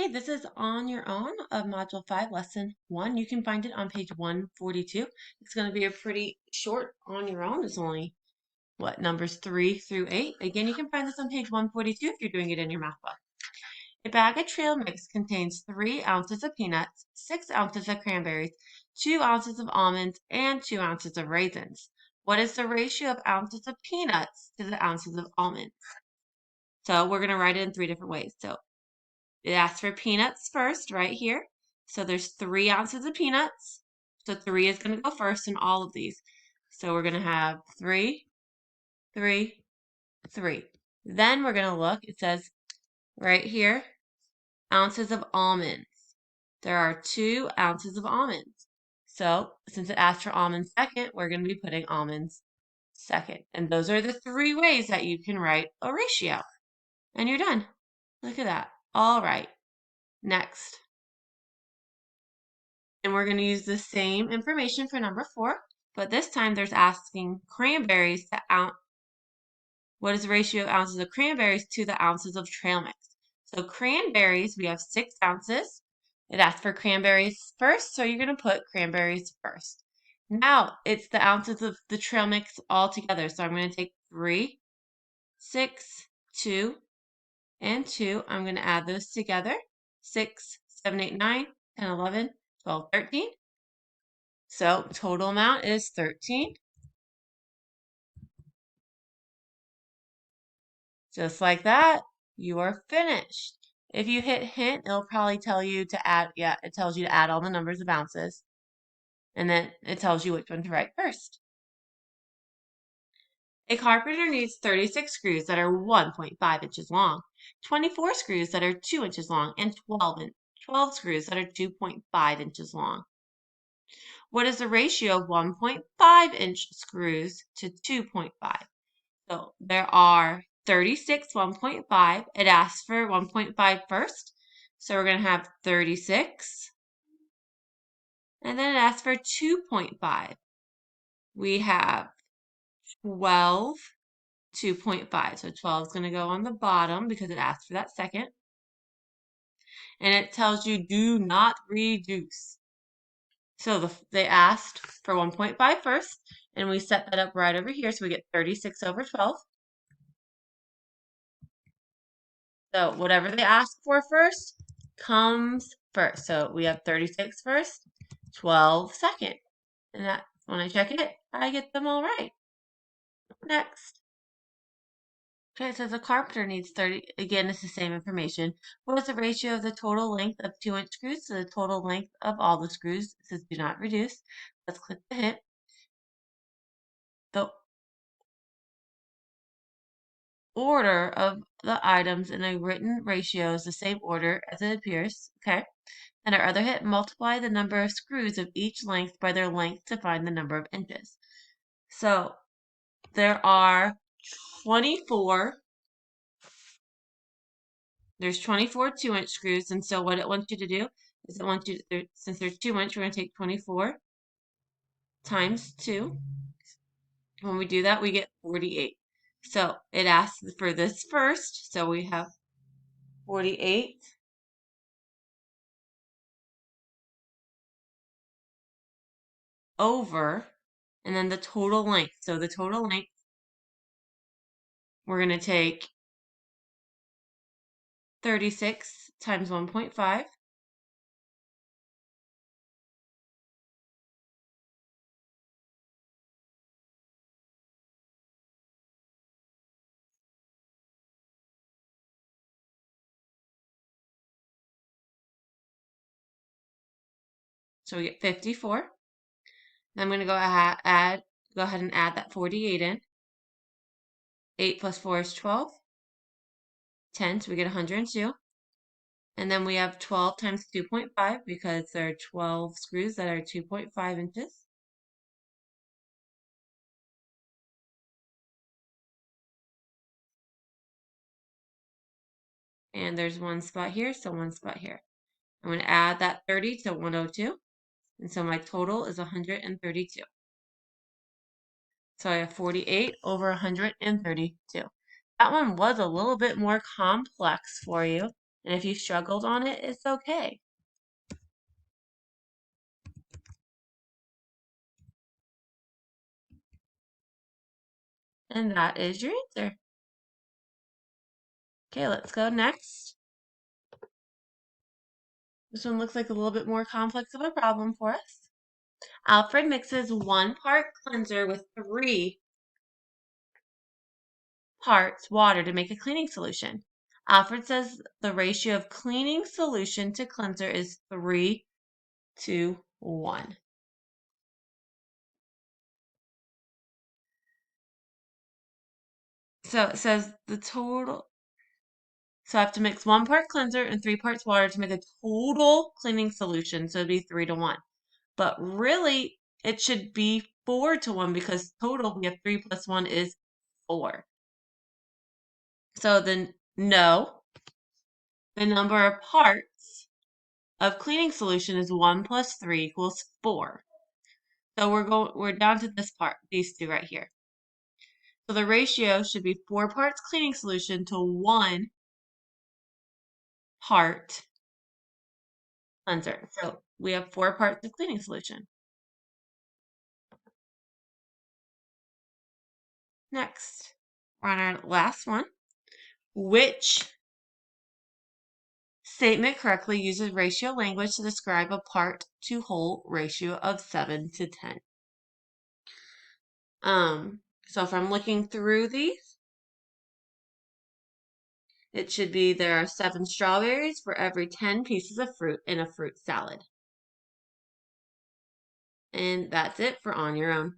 Okay, this is On Your Own of Module 5, Lesson 1. You can find it on page 142. It's going to be a pretty short On Your Own. It's only, numbers 3 through 8. Again, you can find this on page 142 if you're doing it in your math book. A bag of trail mix contains 3 ounces of peanuts, 6 ounces of cranberries, 2 ounces of almonds, and 2 ounces of raisins. What is the ratio of ounces of peanuts to the ounces of almonds? So we're going to write it in 3 different ways. So it asks for peanuts first, right here. So there's 3 ounces of peanuts. So 3 is going to go first in all of these. So we're going to have 3, 3, 3. Then we're going to look, it says right here, ounces of almonds. There are 2 ounces of almonds. So since it asked for almonds second, we're going to be putting almonds second. And those are the 3 ways that you can write a ratio. And you're done. Look at that. All right. Next. And we're going to use the same information for number 4, but this time there's asking cranberries to ounce. What is the ratio of ounces of cranberries to the ounces of trail mix? So cranberries, we have 6 ounces. It asks for cranberries first, so you're going to put cranberries first. Now it's the ounces of the trail mix all together. So I'm going to take 3, 6, 2, and 2. I'm going to add those together. 6, 7, 8, 9, 10, 11, 12, 13. So total amount is 13. Just like that, you are finished. If you hit hint, it'll probably tell you to add, it tells you to add all the numbers of ounces. And then it tells you which one to write first. A carpenter needs 36 screws that are 1.5 inches long, 24 screws that are 2 inches long, and 12 screws that are 2.5 inches long. What is the ratio of 1.5 inch screws to 2.5? So there are 36 1.5. It asks for 1.5 first. So we're going to have 36. And then it asks for 2.5. We have 12, 2.5. So 12 is going to go on the bottom because it asks for that second. And it tells you do not reduce. So they asked for 1.5 first. And we set that up right over here. So we get 36 over 12. So whatever they ask for first comes first. So we have 36 first, 12 second. And that when I check it, I get them all right. Next. Okay, so the carpenter needs 30. Again, it's the same information. What is the ratio of the total length of 2-inch screws to the total length of all the screws? It says do not reduce. Let's click the hint. The order of the items in a written ratio is the same order as it appears. Okay. And our other hit, multiply the number of screws of each length by their length to find the number of inches. So there are 24. There's 24 2-inch screws, and so what it wants you to do is it wants you to, since there's 2-inch, we're going to take 24 times 2. When we do that, we get 48. So it asks for this first, so we have 48 over, and then the total length. So the total length, we're going to take 36 times 1.5. So we get 54. Then I'm going to go ahead and add that 48 in. 8 plus 4 is 12. 10, so we get 102. And then we have 12 times 2.5 because there are 12 screws that are 2.5 inches. And there's one spot here, so one spot here. I'm going to add that 30 to 102. And so my total is 132. So I have 48 over 132. That one was a little bit more complex for you. And if you struggled on it, it's okay. And that is your answer. Okay, let's go next. This one looks like a little bit more complex of a problem for us. Alfred mixes 1 part cleanser with 3 parts water to make a cleaning solution. Alfred says the ratio of cleaning solution to cleanser is 3 to 1. So it says the total. So I have to mix 1 part cleanser and 3 parts water to make a total cleaning solution. So it'd be 3 to 1. But really, it should be 4 to 1 because total we have 3 plus 1 is 4. So then, no, the number of parts of cleaning solution is 1 plus 3 equals 4. So we're down to this part, these two right here. So the ratio should be 4 parts cleaning solution to 1 part cleanser. So we have 4 parts of cleaning solution. Next, we're on our last one. Which statement correctly uses ratio language to describe a part to whole ratio of 7 to 10? So if I'm looking through these, it should be there are 7 strawberries for every 10 pieces of fruit in a fruit salad. And that's it for On Your Own.